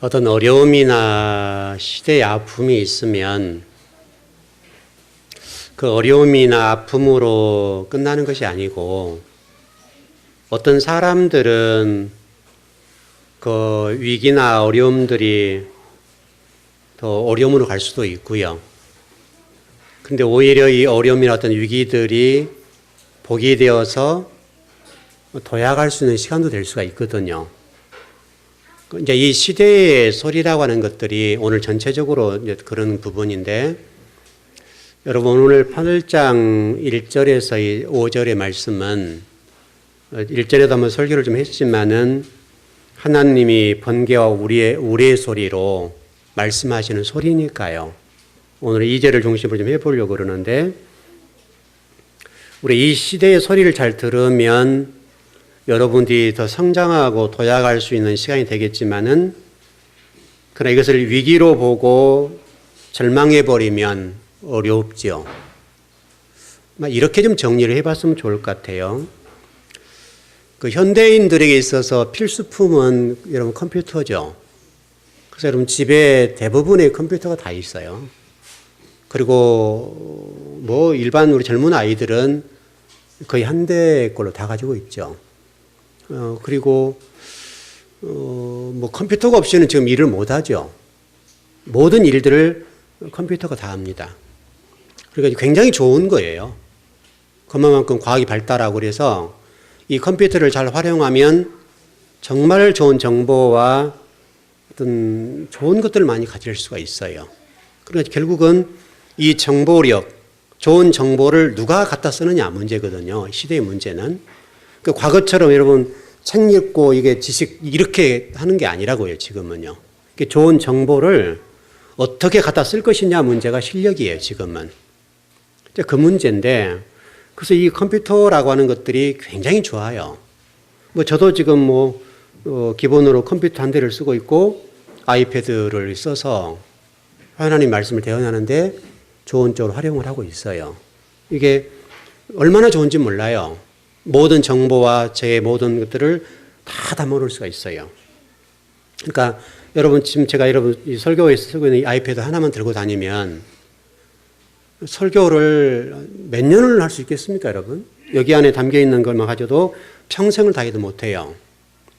어떤 어려움이나 시대의 아픔이 있으면 그 어려움이나 아픔으로 끝나는 것이 아니고 어떤 사람들은 그 위기나 어려움들이 더 어려움으로 갈 수도 있고요. 근데 오히려 이 어려움이나 어떤 위기들이 복이 되어서 도약할 수 있는 시간도 될 수가 있거든요. 이제 이 시대의 소리라고 하는 것들이 오늘 전체적으로 이제 그런 부분인데, 여러분 오늘 8장 1절에서 5절의 말씀은 1절에도 한번 설교를 좀 했지만은 하나님이 번개와 우리의 소리로 말씀하시는 소리니까요. 오늘 2절을 중심으로 좀 해보려고 그러는데, 우리 이 시대의 소리를 잘 들으면 여러분들이 더 성장하고 도약할 수 있는 시간이 되겠지만은, 그러나 이것을 위기로 보고 절망해버리면 어렵죠. 이렇게 좀 정리를 해봤으면 좋을 것 같아요. 그 현대인들에게 있어서 필수품은 여러분 컴퓨터죠. 그래서 여러분 집에 대부분의 컴퓨터가 다 있어요. 그리고 뭐 일반 우리 젊은 아이들은 거의 한 대 걸로 다 가지고 있죠. 그리고 뭐 컴퓨터가 없이는 지금 일을 못 하죠. 모든 일들을 컴퓨터가 다 합니다. 그러니까 굉장히 좋은 거예요. 그만큼 과학이 발달하고 그래서 이 컴퓨터를 잘 활용하면 정말 좋은 정보와 어떤 좋은 것들을 많이 가질 수가 있어요. 그러니까 결국은 이 정보력, 좋은 정보를 누가 갖다 쓰느냐 문제거든요. 시대의 문제는. 그 과거처럼 여러분 책 읽고 이게 지식 이렇게 하는 게 아니라고요. 지금은요. 좋은 정보를 어떻게 갖다 쓸 것이냐 문제가 실력이에요. 지금은. 그 문제인데, 그래서 이 컴퓨터라고 하는 것들이 굉장히 좋아요. 뭐 저도 지금 기본으로 컴퓨터 한 대를 쓰고 있고 아이패드를 써서 하나님 말씀을 대언하는데 좋은 쪽으로 활용을 하고 있어요. 이게 얼마나 좋은지 몰라요. 모든 정보와 제 모든 것들을 다 담아놓을 수가 있어요. 그러니까 여러분 지금 제가 여러분 이 설교에서 쓰고 있는 이 아이패드 하나만 들고 다니면 설교를 몇 년을 할 수 있겠습니까, 여러분? 여기 안에 담겨 있는 것만 가져도 평생을 다 해도 못해요.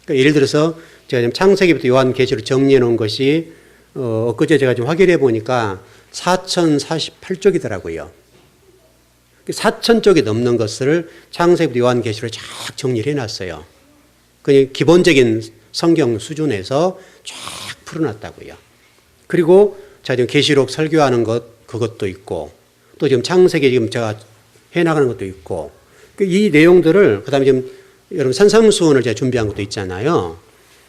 그러니까 예를 들어서 제가 지금 창세기부터 요한계시록 정리해 놓은 것이 엊그제 제가 좀 확인해 보니까 4048쪽이더라고요. 4000쪽이 넘는 것을 창세기부터 요한계시록에 쫙 정리를 해놨어요. 그 기본적인 성경 수준에서 쫙 풀어놨다고요. 그리고 제가 지금 계시록 설교하는 것 그것도 있고, 또 지금 창세기 지금 제가 해나가는 것도 있고, 이 내용들을 그다음에 지금 여러분 산상수훈을 제가 준비한 것도 있잖아요.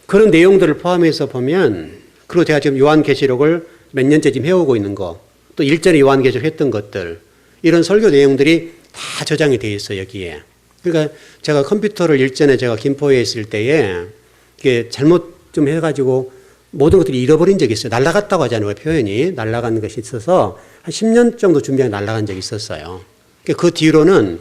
그런 내용들을 포함해서 보면, 그리고 제가 지금 요한계시록을 몇 년째 지금 해오고 있는 거, 또 일전에 요한계시록 했던 것들, 이런 설교 내용들이 다 저장이 되어 있어요, 여기에. 그러니까 제가 컴퓨터를 일전에 제가 김포에 있을 때에 이게 잘못 좀 해가지고 모든 것들이 잃어버린 적이 있어요. 날아갔다고 하잖아요, 표현이. 날아간 것이 있어서 한 10년 정도 준비하고 날아간 적이 있었어요. 그 뒤로는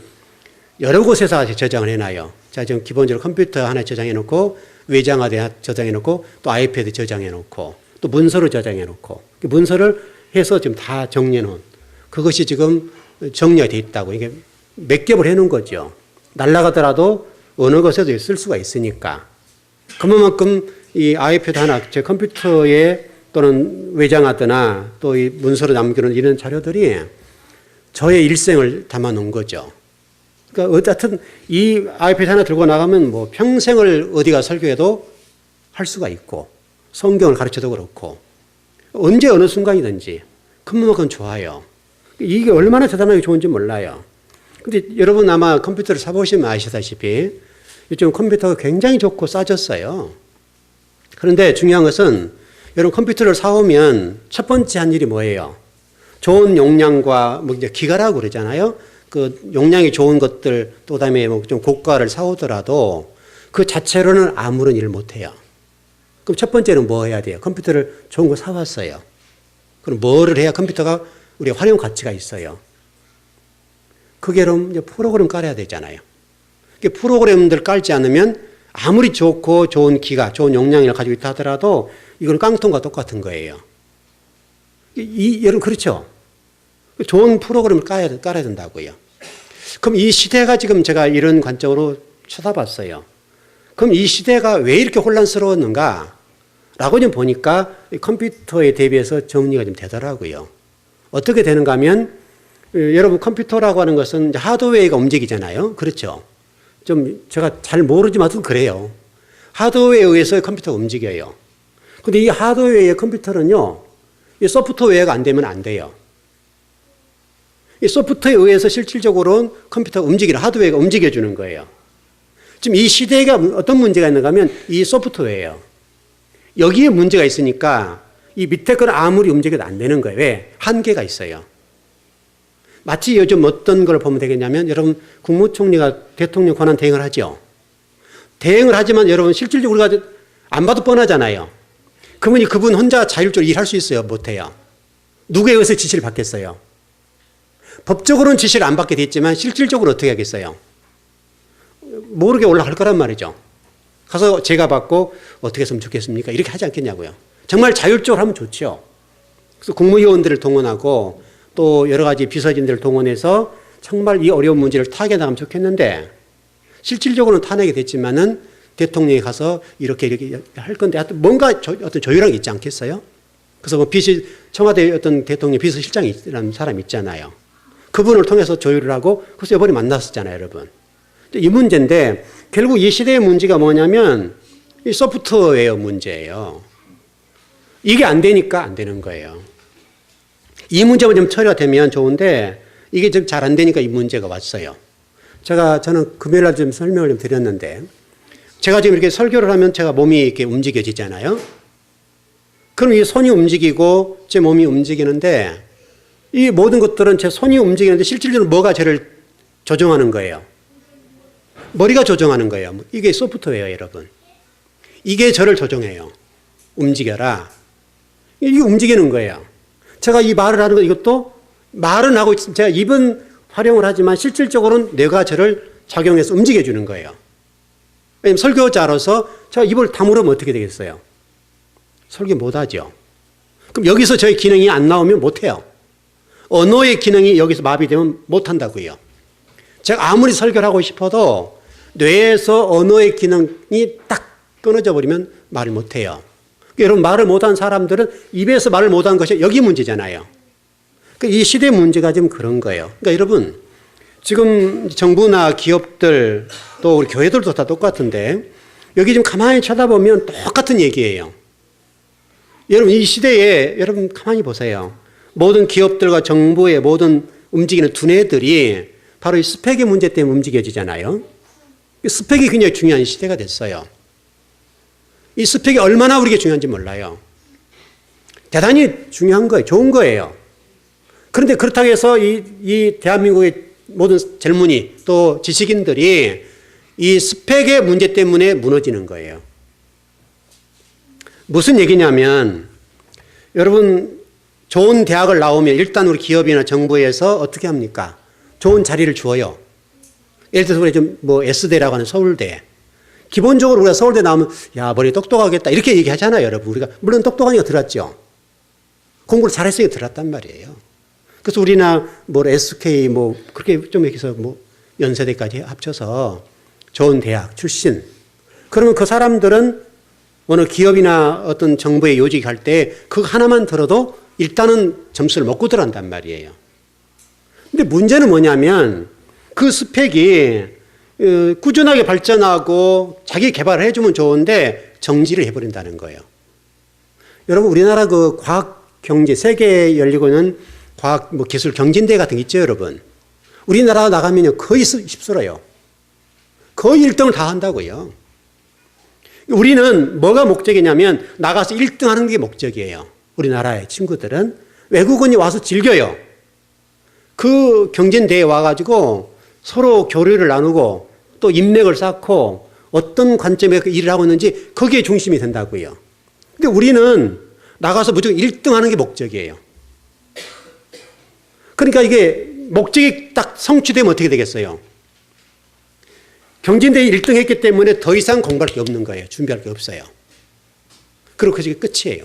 여러 곳에서 저장을 해놔요. 자, 지금 기본적으로 컴퓨터 하나 저장해놓고, 외장하드 저장해놓고, 또 아이패드 저장해놓고, 또 문서를 저장해놓고, 문서를 해서 지금 다 정리해놓은, 그것이 지금 정리가 되어 있다고. 이게 몇 겹을 해놓은 거죠. 날아가더라도 어느 곳에도 쓸 수가 있으니까. 그만큼 이 아이패드 하나, 제 컴퓨터에 또는 외장하드나 또 이 문서로 남겨놓은 이런 자료들이 저의 일생을 담아 놓은 거죠. 그러니까 어쨌든 이 아이패드 하나 들고 나가면 뭐 평생을 어디가 설교해도 할 수가 있고, 성경을 가르쳐도 그렇고, 언제 어느 순간이든지 그만큼 좋아요. 이게 얼마나 대단하게 좋은지 몰라요. 근데 여러분 아마 컴퓨터를 사보시면 아시다시피 요즘 컴퓨터가 굉장히 좋고 싸졌어요. 그런데 중요한 것은 여러분 컴퓨터를 사오면 첫 번째 한 일이 뭐예요? 좋은 용량과 뭐 이제 기가라고 그러잖아요. 그 용량이 좋은 것들, 또 그다음에 뭐 좀 고가를 사오더라도 그 자체로는 아무런 일을 못 해요. 그럼 첫 번째는 뭐 해야 돼요? 컴퓨터를 좋은 거 사왔어요. 그럼 뭐를 해야 컴퓨터가 우리가 활용 가치가 있어요? 그게 그럼 이제 프로그램 깔아야 되잖아요. 프로그램들 깔지 않으면 아무리 좋고 좋은 기가, 좋은 용량을 가지고 있다 하더라도 이건 깡통과 똑같은 거예요. 여러분 그렇죠? 좋은 프로그램을 깔아야 된다고요. 그럼 이 시대가 지금 제가 이런 관점으로 쳐다봤어요. 그럼 이 시대가 왜 이렇게 혼란스러웠는가? 라고 좀 보니까 컴퓨터에 대비해서 정리가 좀 되더라고요. 어떻게 되는가 하면 여러분 컴퓨터라고 하는 것은 하드웨어가 움직이잖아요. 그렇죠? 좀 제가 잘 모르지만 그래요. 하드웨어에 의해서 컴퓨터가 움직여요. 근데 이 하드웨어의 컴퓨터는요, 이 소프트웨어가 안 되면 안 돼요. 이 소프트웨어에 의해서 실질적으로는 컴퓨터가 하드웨어가 움직여주는 거예요. 지금 이 시대가 어떤 문제가 있는가 하면 이 소프트웨어예요. 여기에 문제가 있으니까 이 밑에 건 아무리 움직여도 안 되는 거예요. 왜? 한계가 있어요. 마치 요즘 어떤 걸 보면 되겠냐면 여러분 국무총리가 대통령 권한 대행을 하죠. 대행을 하지만 여러분 실질적으로 우리가 안 봐도 뻔하잖아요. 그분이 그분 혼자 자율적으로 일할 수 있어요? 못해요. 누구에 의해서 지시를 받겠어요? 법적으로는 지시를 안 받게 됐지만 실질적으로 어떻게 하겠어요? 모르게 올라갈 거란 말이죠. 가서 제가 받고 어떻게 했으면 좋겠습니까? 이렇게 하지 않겠냐고요. 정말 자율적으로 하면 좋죠. 그래서 국무위원들을 동원하고 또 여러 가지 비서진들을 동원해서 정말 이 어려운 문제를 타개해 나가면 좋겠는데 실질적으로는 타내게 됐지만은 대통령이 가서 이렇게 할 건데 뭔가 어떤 조율한 게 있지 않겠어요? 그래서 뭐 청와대 어떤 대통령 비서실장이라는 사람 있잖아요. 그분을 통해서 조율을 하고 그래서 이번에 만났었잖아요, 여러분. 이 문제인데 결국 이 시대의 문제가 뭐냐면 이 소프트웨어 문제예요. 이게 안 되니까 안 되는 거예요. 이 문제만 좀 처리가 되면 좋은데 이게 좀 잘 안 되니까 이 문제가 왔어요. 저는 금요일 날 좀 설명을 좀 드렸는데 제가 지금 이렇게 설교를 하면 제가 몸이 이렇게 움직여지잖아요. 그럼 이 손이 움직이고 제 몸이 움직이는데 이 모든 것들은 제 손이 움직이는데 실질적으로 뭐가 저를 조정하는 거예요? 머리가 조정하는 거예요. 이게 소프트웨어예요, 여러분. 이게 저를 조정해요. 움직여라. 이게 움직이는 거예요. 제가 이 말을 하는 거 이것도 말은 하고 제가 입은 활용을 하지만 실질적으로는 뇌가 저를 작용해서 움직여주는 거예요. 왜냐하면 설교자로서 제가 입을 다물으면 어떻게 되겠어요? 설교 못하죠. 그럼 여기서 저의 기능이 안 나오면 못해요. 언어의 기능이 여기서 마비되면 못한다고요. 제가 아무리 설교를 하고 싶어도 뇌에서 언어의 기능이 딱 끊어져 버리면 말을 못해요. 여러분 말을 못한 사람들은 입에서 말을 못한 것이 여기 문제잖아요. 이 시대의 문제가 지금 그런 거예요. 그러니까 여러분 지금 정부나 기업들 또 우리 교회들도 다 똑같은데 여기 지금 가만히 쳐다보면 똑같은 얘기예요. 여러분 이 시대에 여러분 가만히 보세요. 모든 기업들과 정부의 모든 움직이는 두뇌들이 바로 이 스펙의 문제 때문에 움직여지잖아요. 스펙이 굉장히 중요한 시대가 됐어요. 이 스펙이 얼마나 우리에게 중요한지 몰라요. 대단히 중요한 거예요. 좋은 거예요. 그런데 그렇다고 해서 이 대한민국의 모든 젊은이 또 지식인들이 이 스펙의 문제 때문에 무너지는 거예요. 무슨 얘기냐면 여러분 좋은 대학을 나오면 일단 우리 기업이나 정부에서 어떻게 합니까? 좋은 자리를 주어요. 예를 들어서 우리 좀 S대라고 하는 서울대. 기본적으로 우리가 서울대 나오면 야 머리 똑똑하겠다 이렇게 얘기하잖아요, 여러분. 우리가 물론 똑똑하니까 들었죠. 공부를 잘했으니까 들었단 말이에요. 그래서 우리나 SK 그렇게 좀 이렇게 해서 연세대까지 합쳐서 좋은 대학 출신. 그러면 그 사람들은 어느 기업이나 어떤 정부의 요직에 갈 때 그거 하나만 들어도 일단은 점수를 먹고 들어간단 말이에요. 근데 문제는 뭐냐면 그 스펙이 꾸준하게 발전하고 자기 개발을 해주면 좋은데 정지를 해버린다는 거예요. 여러분 우리나라 그 과학 경제 세계에 열리고 있는 과학 기술 경진대회 같은 게 있죠, 여러분. 우리나라 나가면 거의 휩쓸어요. 거의 1등을 다 한다고요. 우리는 뭐가 목적이냐면 나가서 1등 하는 게 목적이에요. 우리나라의 친구들은 외국인이 와서 즐겨요. 그 경진대회에 와가지고 서로 교류를 나누고 또 인맥을 쌓고 어떤 관점에서 일을 하고 있는지 거기에 중심이 된다고요. 근데 우리는 나가서 무조건 1등 하는 게 목적이에요. 그러니까 이게 목적이 딱 성취되면 어떻게 되겠어요? 경진대회 1등 했기 때문에 더 이상 공부할 게 없는 거예요. 준비할 게 없어요. 그리고 그게 끝이에요.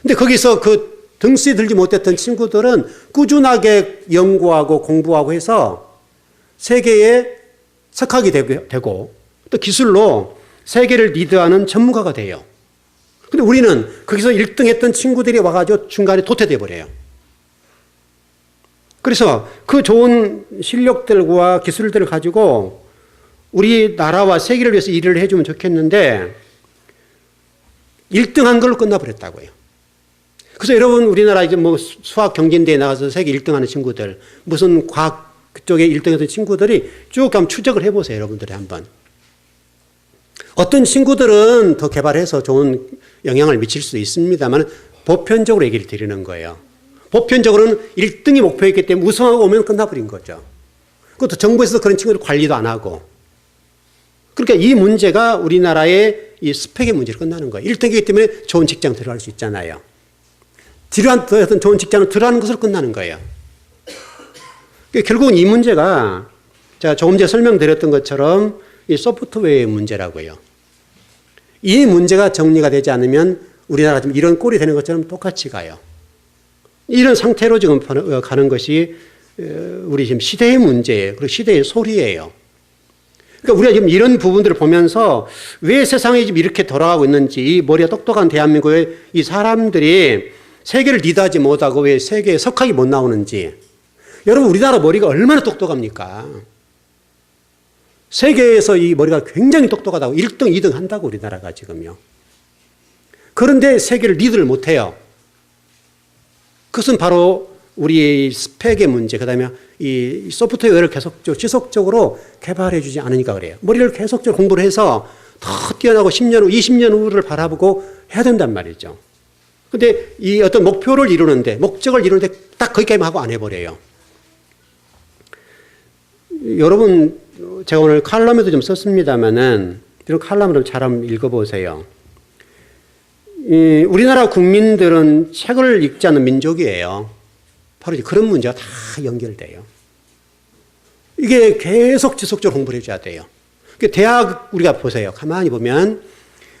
근데 거기서 그 등수에 들지 못했던 친구들은 꾸준하게 연구하고 공부하고 해서 세계에 석학이 되고 또 기술로 세계를 리드하는 전문가가 돼요. 근데 우리는 거기서 1등 했던 친구들이 와가지고 중간에 도태돼 버려요. 그래서 그 좋은 실력들과 기술들을 가지고 우리나라와 세계를 위해서 일을 해주면 좋겠는데 1등 한 걸로 끝나버렸다고요. 그래서 여러분 우리나라 이제 뭐 수학 경진대회 나가서 세계 1등 하는 친구들, 무슨 과학 그쪽에 1등 했던 친구들이 쭉 한번 추적을 해보세요. 여러분들이 한번. 어떤 친구들은 더 개발해서 좋은 영향을 미칠 수 있습니다만 보편적으로 얘기를 드리는 거예요. 보편적으로는 1등이 목표였기 때문에 우승하고 오면 끝나버린 거죠. 그것도 정부에서 그런 친구들 관리도 안 하고. 그러니까 이 문제가 우리나라의 이 스펙의 문제로 끝나는 거예요. 1등이기 때문에 좋은 직장 들어갈 수 있잖아요. 어떤 좋은 직장을 들어가는 것으로 끝나는 거예요. 그러니까 결국은 이 문제가 제가 조금 전에 설명드렸던 것처럼 이 소프트웨어의 문제라고요. 이 문제가 정리가 되지 않으면 우리나라가 지금 이런 꼴이 되는 것처럼 똑같이 가요. 이런 상태로 지금 가는 것이 우리 지금 시대의 문제예요. 그리고 시대의 소리예요. 그러니까 우리가 지금 이런 부분들을 보면서 왜 세상이 지금 이렇게 돌아가고 있는지, 이 머리가 똑똑한 대한민국의 이 사람들이 세계를 리드하지 못하고 왜 세계에 석학이 못 나오는지. 여러분 우리나라 머리가 얼마나 똑똑합니까? 세계에서 이 머리가 굉장히 똑똑하다고 1등, 2등 한다고 우리나라가 지금요. 그런데 세계를 리드를 못해요. 그것은 바로 우리의 스펙의 문제, 그 다음에 이 소프트웨어를 계속적으로 지속적으로 개발해 주지 않으니까 그래요. 머리를 계속적으로 공부를 해서 더 뛰어나고 10년 후, 20년 후를 바라보고 해야 된단 말이죠. 근데 이 어떤 목표를 이루는데, 목적을 이루는데 딱 거기까지만 하고 안 해버려요. 여러분, 제가 오늘 칼럼에도 좀 썼습니다만은, 이런 칼럼을 잘 한번 읽어보세요. 우리나라 국민들은 책을 읽지 않는 민족이에요. 바로 그런 문제가 다 연결돼요. 이게 계속 지속적으로 공부를 해줘야 돼요. 대학 우리가 보세요. 가만히 보면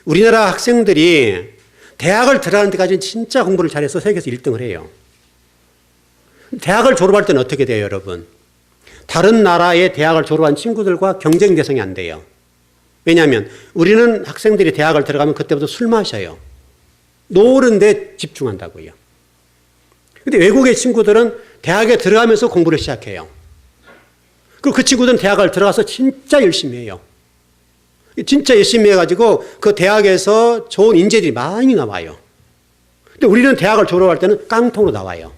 우리나라 학생들이 대학을 들어가는 데까지는 진짜 공부를 잘해서 세계에서 1등을 해요. 대학을 졸업할 때는 어떻게 돼요, 여러분? 다른 나라의 대학을 졸업한 친구들과 경쟁 대상이 안 돼요. 왜냐하면 우리는 학생들이 대학을 들어가면 그때부터 술 마셔요. 노는 데 집중한다고요. 근데 외국의 친구들은 대학에 들어가면서 공부를 시작해요. 그리고 그 친구들은 대학을 들어가서 진짜 열심히 해요. 진짜 열심히 해가지고 그 대학에서 좋은 인재들이 많이 나와요. 근데 우리는 대학을 졸업할 때는 깡통으로 나와요.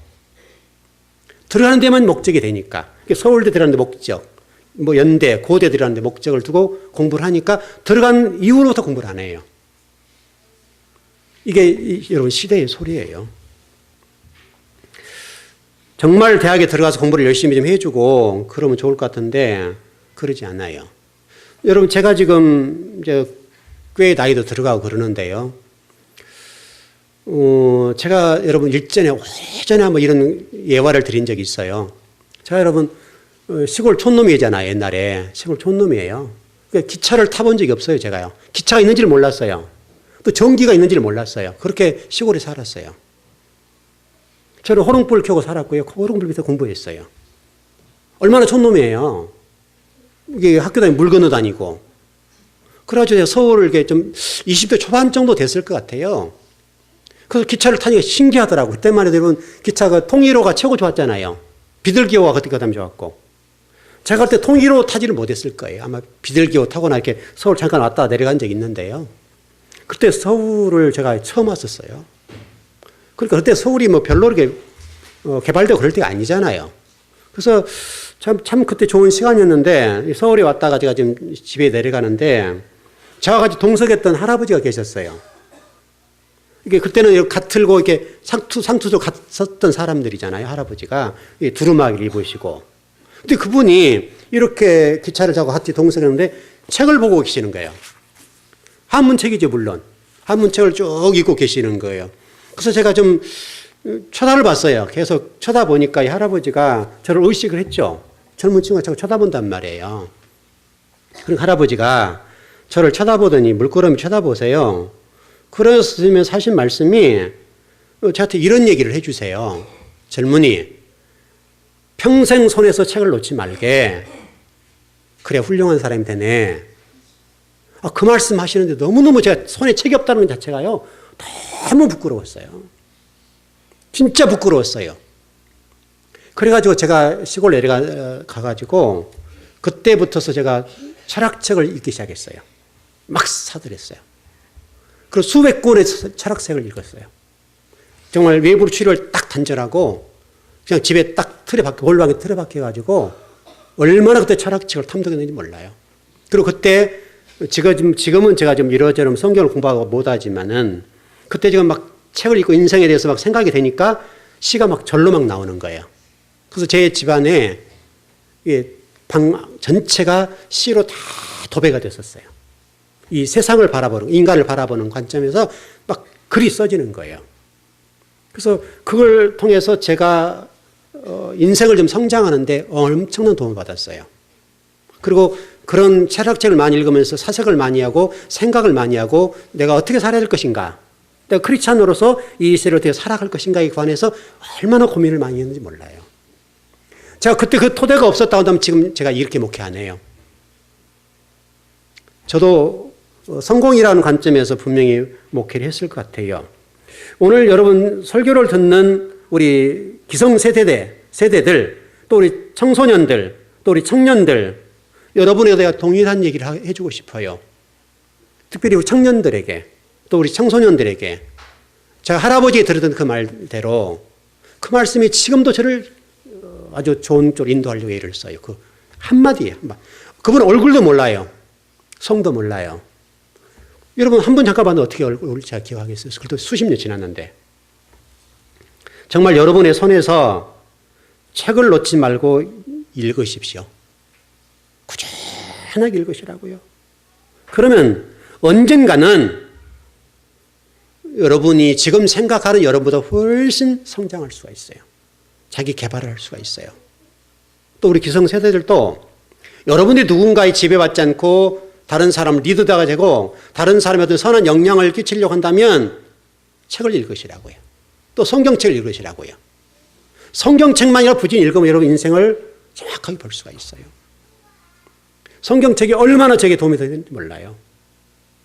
들어가는 데만 목적이 되니까. 서울대 들어가는 데 목적, 뭐 연대, 고대 들어가는 데 목적을 두고 공부를 하니까 들어간 이후로부터 공부를 안 해요. 이게 여러분 시대의 소리예요. 정말 대학에 들어가서 공부를 열심히 좀 해주고 그러면 좋을 것 같은데 그러지 않아요. 여러분 제가 지금 이제 꽤 나이도 들어가고 그러는데요. 제가 여러분 예전에 한번 이런 예화를 드린 적이 있어요. 제가 여러분 시골 촌놈이잖아요. 옛날에 시골 촌놈이에요. 그러니까 기차를 타본 적이 없어요. 제가요. 기차가 있는지를 몰랐어요. 또 전기가 있는지를 몰랐어요. 그렇게 시골에 살았어요. 저는 호롱불 켜고 살았고요. 호롱불 밑에 공부했어요. 얼마나 촌놈이에요. 이게 학교 다니면 물 건너 다니고. 그래가지고 서울을 이렇게 좀 20대 초반 정도 됐을 것 같아요. 그래서 기차를 타니까 신기하더라고요. 그때만 해도 여러분 기차가 통일호가 최고 좋았잖아요. 비둘기호가 그때 가면 좋았고. 제가 그때 통일호 타지를 못했을 거예요. 아마 비둘기호 타거나 이렇게 서울 잠깐 왔다 내려간 적이 있는데요. 그때 서울을 제가 처음 왔었어요. 그러니까 그때 서울이 뭐 별로 이렇게 개발되고 그럴 때가 아니잖아요. 그래서 참 그때 좋은 시간이었는데 서울에 왔다가 제가 지금 집에 내려가는데 저와 같이 동석했던 할아버지가 계셨어요. 이게 그때는 갓 틀고 이렇게 상투도 갔었던 사람들이잖아요. 할아버지가 두루마기를 입으시고. 근데 그분이 이렇게 기차를 타고 같이 동석했는데 책을 보고 계시는 거예요. 한문책이죠, 물론. 한문책을 쭉 읽고 계시는 거예요. 그래서 제가 좀 쳐다를 봤어요. 계속 쳐다보니까 이 할아버지가 저를 의식을 했죠. 젊은 친구가 자꾸 쳐다본단 말이에요. 그럼 할아버지가 저를 쳐다보더니 물끄러미 쳐다보세요. 그러시면서 하신 말씀이 저한테 이런 얘기를 해주세요. 젊은이, 평생 손에서 책을 놓지 말게. 그래 훌륭한 사람이 되네. 그 말씀 하시는데 너무너무 제가 손에 책이 없다는 것 자체가요. 너무 부끄러웠어요. 진짜 부끄러웠어요. 그래가지고 제가 시골 내려가가지고 그때부터서 제가 철학책을 읽기 시작했어요. 막 사들였어요. 그리고 수백 권의 철학책을 읽었어요. 정말 외부 출입을 딱 단절하고 그냥 집에 딱 골방에 틀에 박혀가지고 얼마나 그때 철학책을 탐독했는지 몰라요. 그리고 그때 지금은 제가 좀 이러저러 성경을 공부하고 못하지만은 그때 제가 막 책을 읽고 인생에 대해서 막 생각이 되니까 시가 막 절로 막 나오는 거예요. 그래서 제 집안에 방 전체가 시로 다 도배가 됐었어요. 이 세상을 바라보는, 인간을 바라보는 관점에서 막 글이 써지는 거예요. 그래서 그걸 통해서 제가 인생을 좀 성장하는데 엄청난 도움을 받았어요. 그리고 그런 철학책을 많이 읽으면서 사색을 많이 하고 생각을 많이 하고 내가 어떻게 살아야 될 것인가, 내가 크리스찬으로서 이 시대를 어떻게 살아갈 것인가에 관해서 얼마나 고민을 많이 했는지 몰라요. 제가 그때 그 토대가 없었다고 한다면 지금 제가 이렇게 목회 안 해요. 저도 성공이라는 관점에서 분명히 목회를 했을 것 같아요. 오늘 여러분 설교를 듣는 우리 기성세대들, 또 우리 청소년들, 또 우리 청년들, 여러분에 대해 동일한 얘기를 해주고 싶어요. 특별히 우리 청년들에게, 또 우리 청소년들에게. 제가 할아버지가 들었던 그 말대로 그 말씀이 지금도 저를 아주 좋은 쪽으로 인도하려고 애를 써요. 그 한마디에. 그분 얼굴도 몰라요. 성도 몰라요. 여러분 한 번 잠깐 봤는데 어떻게 얼굴을 제가 기억하겠어요? 그래도 수십 년 지났는데. 정말 여러분의 손에서 책을 놓지 말고 읽으십시오. 꾸준하게 읽으시라고요. 그러면 언젠가는 여러분이 지금 생각하는 여러분보다 훨씬 성장할 수가 있어요. 자기 개발을 할 수가 있어요. 또 우리 기성세대들도 여러분이 누군가의 지배받지 않고 다른 사람을 리드다가 되고 다른 사람의 어떤 선한 영향을 끼치려고 한다면 책을 읽으시라고요. 또 성경책을 읽으시라고요. 성경책만이라 부진 읽으면 여러분 인생을 정확하게 볼 수가 있어요. 성경책이 얼마나 저에게 도움이 되는지 몰라요.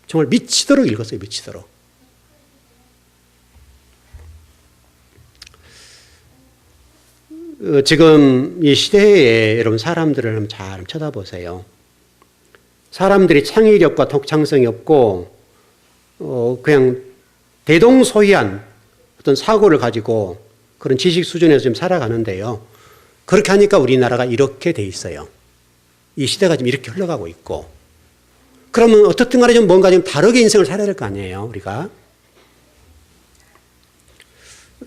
정말 미치도록 읽었어요. 미치도록. 지금 이 시대에 여러분 사람들을 잘 쳐다보세요. 사람들이 창의력과 독창성이 없고 그냥 대동소이한 어떤 사고를 가지고 그런 지식 수준에서 좀 살아가는데요. 그렇게 하니까 우리나라가 이렇게 돼 있어요. 이 시대가 지금 이렇게 흘러가고 있고. 그러면 어떻든 간에 좀 뭔가 좀 다르게 인생을 살아야 될 거 아니에요, 우리가.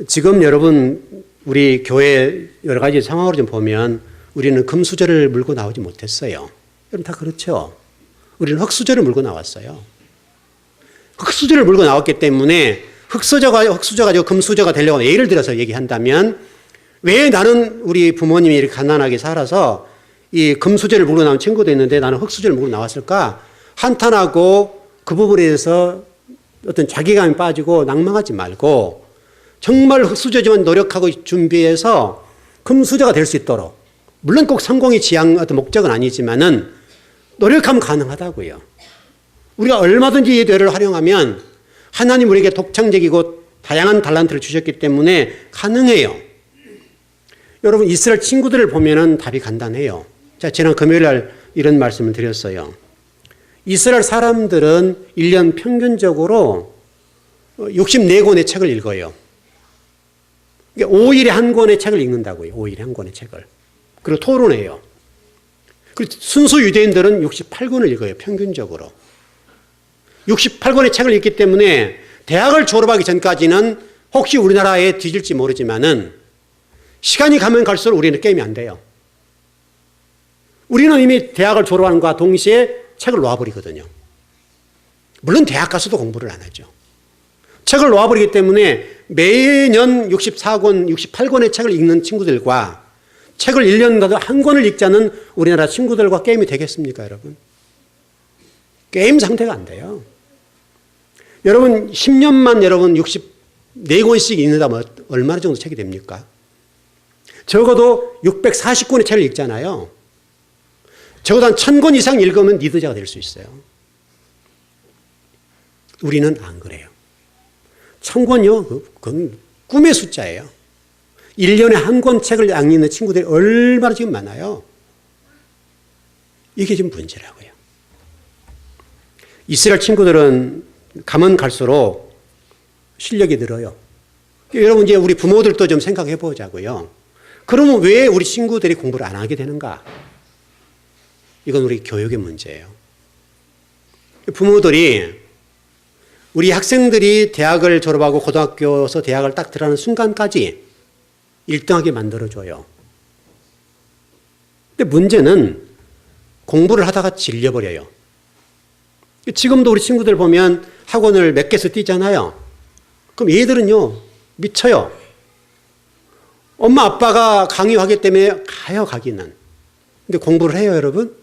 지금 여러분 우리 교회 여러 가지 상황으로 좀 보면 우리는 금수저를 물고 나오지 못했어요. 여러분 다 그렇죠? 우리는 흙수저를 물고 나왔어요. 흙수저를 물고 나왔기 때문에 흙수저가 가지고 금수저가 되려고 예를 들어서 얘기한다면 왜 나는 우리 부모님이 이렇게 가난하게 살아서 이 금수저를 물고 나온 친구도 있는데 나는 흙수저를 물고 나왔을까? 한탄하고 그 부분에 대해서 어떤 자기감이 빠지고 낭망하지 말고 정말 흙수저지만 노력하고 준비해서 금수저가 될 수 있도록, 물론 꼭 성공이 지향 어떤 목적은 아니지만은 노력하면 가능하다고요. 우리가 얼마든지 이 뇌를 활용하면 하나님 우리에게 독창적이고 다양한 달란트를 주셨기 때문에 가능해요. 여러분 이스라엘 친구들을 보면은 답이 간단해요. 자, 지난 금요일 날 이런 말씀을 드렸어요. 이스라엘 사람들은 1년 평균적으로 64권의 책을 읽어요. 5일에 한 권의 책을 읽는다고요. 5일에 한 권의 책을. 그리고 토론해요. 그리고 순수 유대인들은 68권을 읽어요. 평균적으로. 68권의 책을 읽기 때문에 대학을 졸업하기 전까지는 혹시 우리나라에 뒤질지 모르지만은 시간이 가면 갈수록 우리는 게임이 안 돼요. 우리는 이미 대학을 졸업하는과 동시에 책을 놓아버리거든요. 물론 대학 가서도 공부를 안 하죠. 책을 놓아버리기 때문에 매년 64권, 68권의 책을 읽는 친구들과 책을 1년가도 한 권을 읽자는 우리나라 친구들과 게임이 되겠습니까, 여러분? 게임 상태가 안 돼요. 여러분 10년만 여러분 64권씩 읽는다면 얼마나 정도 책이 됩니까? 적어도 640권의 책을 읽잖아요. 적어도 한 1000권 이상 읽으면 리더자가 될 수 있어요. 우리는 안 그래요. 1000권요? 그건 꿈의 숫자예요. 1년에 한 권 책을 안 읽는 친구들이 얼마나 지금 많아요. 이게 지금 문제라고요. 이스라엘 친구들은 가면 갈수록 실력이 늘어요. 여러분 이제 우리 부모들도 좀 생각해 보자고요. 그러면 왜 우리 친구들이 공부를 안 하게 되는가? 이건 우리 교육의 문제예요. 부모들이 우리 학생들이 대학을 졸업하고 고등학교에서 대학을 딱 들어가는 순간까지 1등하게 만들어줘요. 근데 문제는 공부를 하다가 질려버려요. 지금도 우리 친구들 보면 학원을 몇 개서 뛰잖아요. 그럼 얘들은요, 미쳐요. 엄마 아빠가 강요하기 때문에 가요, 가기는. 근데 공부를 해요, 여러분?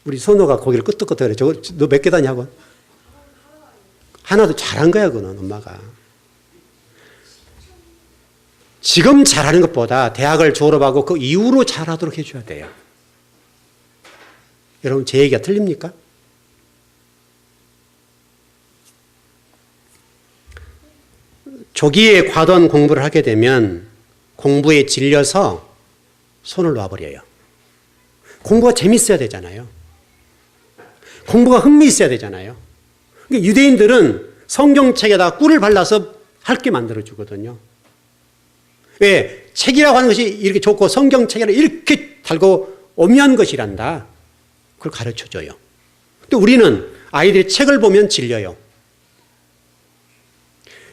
우리 선호가 고개를 끄덕끄덕 그래. 너 몇 개 다니 학원? 하나도 잘한 거야, 그거는 엄마가. 지금 잘하는 것보다 대학을 졸업하고 그 이후로 잘하도록 해줘야 돼요. 여러분, 제 얘기가 틀립니까? 조기에 과도한 공부를 하게 되면 공부에 질려서 손을 놔버려요. 공부가 재밌어야 되잖아요. 공부가 흥미 있어야 되잖아요. 그러니까 유대인들은 성경책에다 꿀을 발라서 핥게 만들어주거든요. 왜? 책이라고 하는 것이 이렇게 좋고 성경책이라 이렇게 달고 오묘한 것이란다. 그걸 가르쳐줘요. 근데 우리는 아이들이 책을 보면 질려요.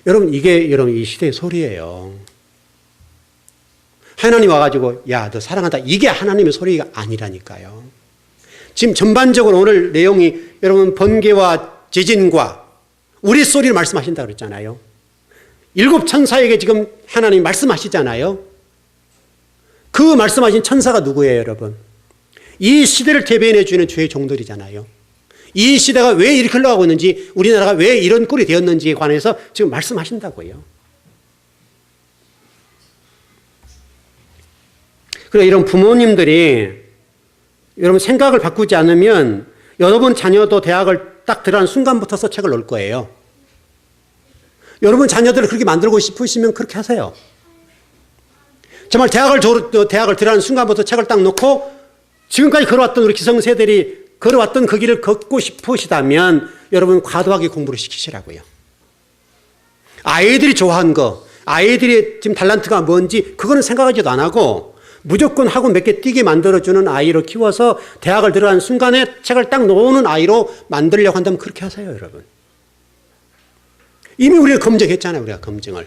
여러분, 이게 여러분 이 시대의 소리예요. 하나님 와가지고 야, 너 사랑한다. 이게 하나님의 소리가 아니라니까요. 지금 전반적으로 오늘 내용이 여러분 번개와 지진과 우리 소리를 말씀하신다고 그랬잖아요. 7 천사에게 지금 하나님 말씀하시잖아요. 그 말씀하신 천사가 누구예요, 여러분? 이 시대를 대변해 주는 주의 종들이잖아요. 이 시대가 왜 이렇게 흘러가고 있는지, 우리나라가 왜 이런 꼴이 되었는지에 관해서 지금 말씀하신다고요. 그래서 이런 부모님들이 여러분 생각을 바꾸지 않으면 여러분 자녀도 대학을 딱 들어가는 순간부터 책을 놓을 거예요. 여러분 자녀들을 그렇게 만들고 싶으시면 그렇게 하세요. 정말 대학을 들어가는 순간부터 책을 딱 놓고 지금까지 걸어왔던 우리 기성세대들이 걸어왔던 그 길을 걷고 싶으시다면 여러분 과도하게 공부를 시키시라고요. 아이들이 좋아한 거, 아이들이 지금 달란트가 뭔지 그거는 생각하지도 안 하고 무조건 학원 몇 개 뛰게 만들어주는 아이로 키워서 대학을 들어간 순간에 책을 딱 놓는 아이로 만들려고 한다면 그렇게 하세요, 여러분. 이미 우리가 검증했잖아요, 우리가 검증을.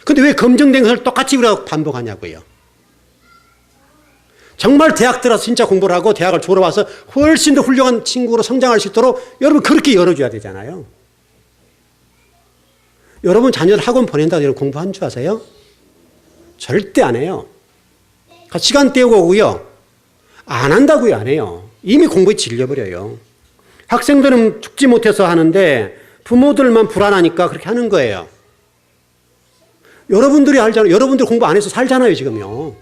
근데 왜 검증된 것을 똑같이 우리가 반복하냐고요. 정말 대학 들어서 진짜 공부를 하고 대학을 졸업와서 훨씬 더 훌륭한 친구로 성장할 수 있도록 여러분 그렇게 열어줘야 되잖아요. 여러분 자녀를 학원 보낸다고 여러분 공부한 줄 아세요? 절대 안 해요. 시간 때우고 오고요. 안 한다고요, 안 해요. 이미 공부에 질려버려요. 학생들은 죽지 못해서 하는데 부모들만 불안하니까 그렇게 하는 거예요. 여러분들이 알잖아요. 여러분들 공부 안 해서 살잖아요, 지금요.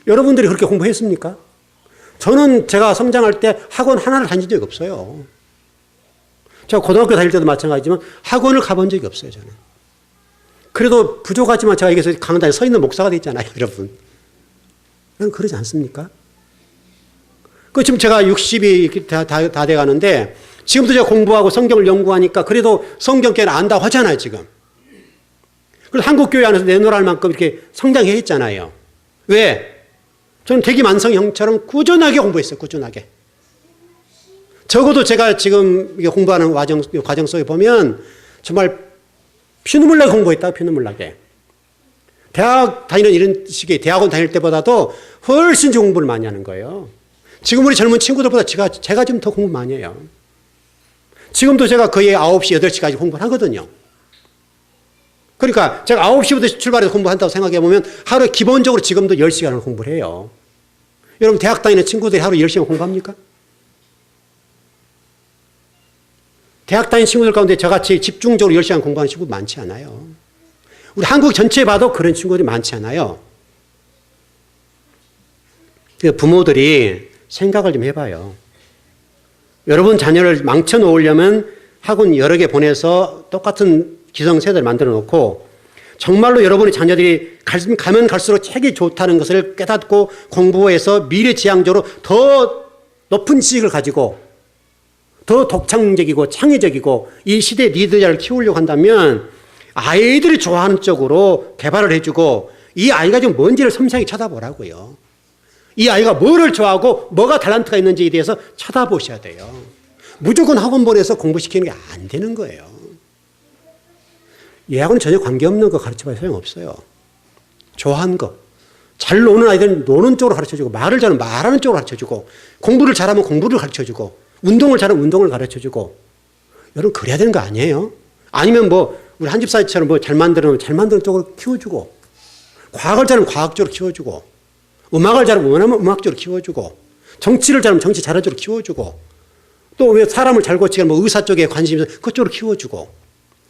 여러분들이 그렇게 공부했습니까? 저는 제가 성장할 때 학원 하나를 다닌 적이 없어요. 제가 고등학교 다닐 때도 마찬가지지만 학원을 가본 적이 없어요, 저는. 그래도 부족하지만 제가 여기서 강단에 서 있는 목사가 됐잖아요, 여러분. 그러지 않습니까? 지금 제가 60이 다 돼가는데 지금도 제가 공부하고 성경을 연구하니까 그래도 성경께는 안다고 하잖아요, 지금. 그래서 한국교회 안에서 내놓을 만큼 이렇게 성장해 있잖아요. 왜? 저는 대기만성 형처럼 꾸준하게 공부했어요, 꾸준하게. 적어도 제가 지금 공부하는 과정 속에 보면 정말 피눈물 나게 공부했다, 피눈물 나게. 대학 다니는 이런 식의 대학원 다닐 때보다도 훨씬 공부를 많이 하는 거예요. 지금 우리 젊은 친구들보다 제가 좀 더 공부 많이 해요. 지금도 제가 거의 9시, 8시까지 공부를 하거든요. 그러니까 제가 9시부터 출발해서 공부한다고 생각해 보면 하루에 기본적으로 지금도 10시간을 공부를 해요. 여러분 대학 다니는 친구들이 하루 10시간 공부합니까? 대학 다니는 친구들 가운데 저같이 집중적으로 10시간 공부하는 친구 많지 않아요. 우리 한국 전체에 봐도 그런 친구들이 많지 않아요. 부모들이 생각을 좀 해봐요. 여러분 자녀를 망쳐 놓으려면 학원 여러 개 보내서 똑같은 기성세대를 만들어 놓고 정말로 여러분의 자녀들이 가면 갈수록 책이 좋다는 것을 깨닫고 공부해서 미래지향적으로 더 높은 지식을 가지고 더 독창적이고 창의적이고 이 시대의 리더자를 키우려고 한다면 아이들이 좋아하는 쪽으로 개발을 해주고 이 아이가 지금 뭔지를 섬세하게 쳐다보라고요. 이 아이가 뭐를 좋아하고 뭐가 탤런트가 있는지에 대해서 쳐다보셔야 돼요. 무조건 학원 보내서 공부시키는 게 안 되는 거예요. 얘하고는 전혀 관계없는 거 가르쳐봐야 소용없어요. 좋아하는 거. 잘 노는 아이들은 노는 쪽으로 가르쳐주고 말을 잘하면 말하는 쪽으로 가르쳐주고 공부를 잘하면 공부를 가르쳐주고 운동을 잘하면 운동을 가르쳐주고 여러분 그래야 되는 거 아니에요? 아니면 뭐 우리 한 집사처럼 뭐 잘 만드는 쪽으로 키워주고 과학을 잘하면 과학 쪽으로 키워주고 음악을 잘하면 음악 쪽으로 키워주고 정치를 잘하면 정치 잘하는 쪽으로 키워주고 또 왜 사람을 잘 고치면 뭐 의사 쪽에 관심이 있어서 그쪽으로 키워주고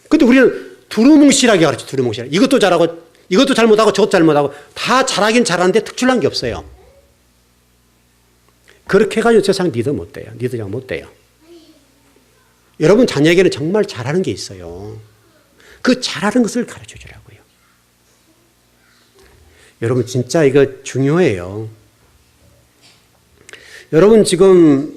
근데 우리는 두루뭉실하게 가르쳐 두루뭉실하게 이것도 잘하고 이것도 잘못하고 저것도 잘못하고 다 잘하긴 잘하는데 특출난 게 없어요. 그렇게 해가지고 세상 리더 못 돼요. 리더가 못 돼요. 여러분 자녀에게는 정말 잘하는 게 있어요. 그 잘하는 것을 가르쳐 주라고요. 여러분 진짜 이거 중요해요. 여러분 지금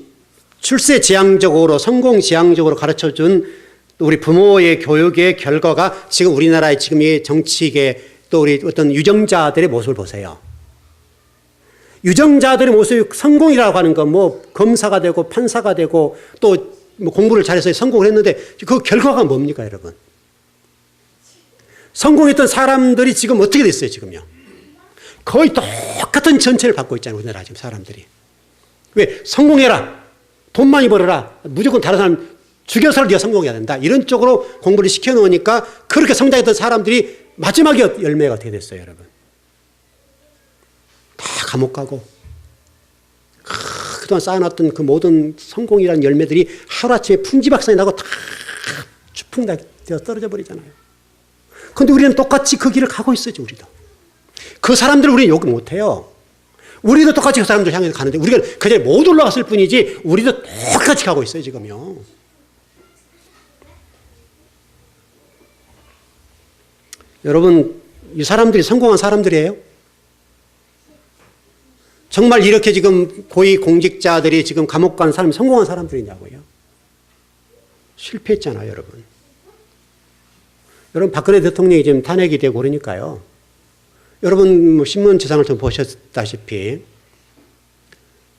출세지향적으로 성공지향적으로 가르쳐준 우리 부모의 교육의 결과가 지금 우리나라의 지금 이 정치계 또 우리 어떤 유정자들의 모습을 보세요. 유정자들의 모습이 성공이라고 하는 건 뭐 검사가 되고 판사가 되고 또 뭐 공부를 잘해서 성공을 했는데 그 결과가 뭡니까 여러분? 성공했던 사람들이 지금 어떻게 됐어요 지금요? 거의 똑같은 전체를 받고 있잖아요 우리나라 지금 사람들이. 왜? 성공해라. 돈 많이 벌어라. 무조건 다른 사람 죽여서 네가 성공해야 된다. 이런 쪽으로 공부를 시켜놓으니까 그렇게 성장했던 사람들이 마지막에 열매가 어떻게 됐어요 여러분? 다 감옥 가고 그동안 쌓아놨던 그 모든 성공이라는 열매들이 하루아침에 풍지박산이 나고 다 추풍 되어 떨어져 버리잖아요. 그런데 우리는 똑같이 그 길을 가고 있어요 우리도. 그 사람들을 우리는 욕을 못해요. 우리도 똑같이 그 사람들 향해서 가는데 우리가 그냥 못 올라갔을 뿐이지 우리도 똑같이 가고 있어요 지금요. 여러분 이 사람들이 성공한 사람들이에요? 정말 이렇게 지금 고위 공직자들이 지금 감옥 가는 사람이 성공한 사람들이냐고요? 실패했잖아요 여러분. 여러분 박근혜 대통령이 지금 탄핵이 되고 그러니까요. 여러분 뭐 신문지상을 좀 보셨다시피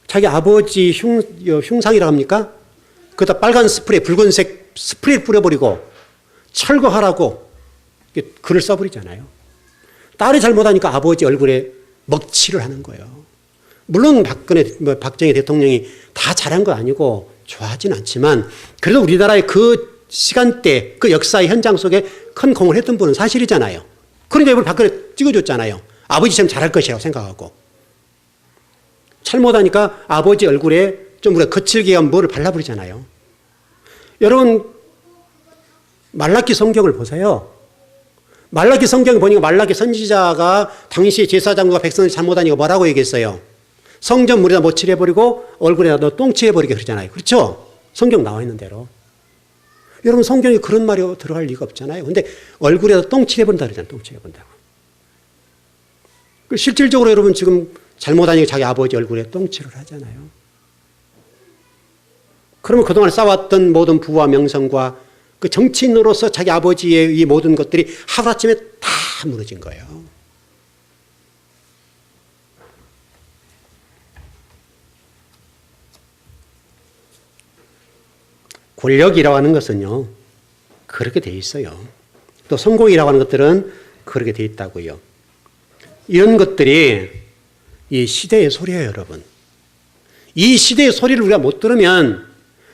자기 아버지 흉상이라고 합니까? 그다 빨간 스프레이 붉은색 스프레이 뿌려버리고 철거하라고 글을 써버리잖아요. 딸이 잘못하니까 아버지 얼굴에 먹칠을 하는 거예요. 물론 박정희 대통령이 다 잘한 거 아니고 좋아하진 않지만 그래도 우리나라의 그 시간대 그 역사의 현장 속에 큰 공을 했던 분은 사실이잖아요. 그러니까 이걸 박근혜 찍어줬잖아요. 아버지처럼 잘할 것이라고 생각하고. 잘못하니까 아버지 얼굴에 좀 우리가 거칠게 한 뭐를 발라버리잖아요. 여러분 말라기 성경을 보세요. 말라기 성경을 보니까 말라기 선지자가 당시 제사장과 백성을 잘못하니까 뭐라고 얘기했어요? 성전물에다 못 칠해버리고 얼굴에다 너 똥 칠해버리게 그러잖아요. 그렇죠? 성경 나와 있는 대로. 여러분 성경에 그런 말이 들어갈 리가 없잖아요. 근데 얼굴에다 똥 칠해본다 그러잖아요. 똥 칠해본다고. 실질적으로 여러분 지금 잘못하니까 자기 아버지 얼굴에 똥칠을 하잖아요. 그러면 그동안 쌓아왔던 모든 부와 명성과 그 정치인으로서 자기 아버지의 이 모든 것들이 하루아침에 다 무너진 거예요. 권력이라고 하는 것은요, 그렇게 돼 있어요. 또 성공이라고 하는 것들은 그렇게 돼 있다고요. 이런 것들이 이 시대의 소리예요, 여러분. 이 시대의 소리를 우리가 못 들으면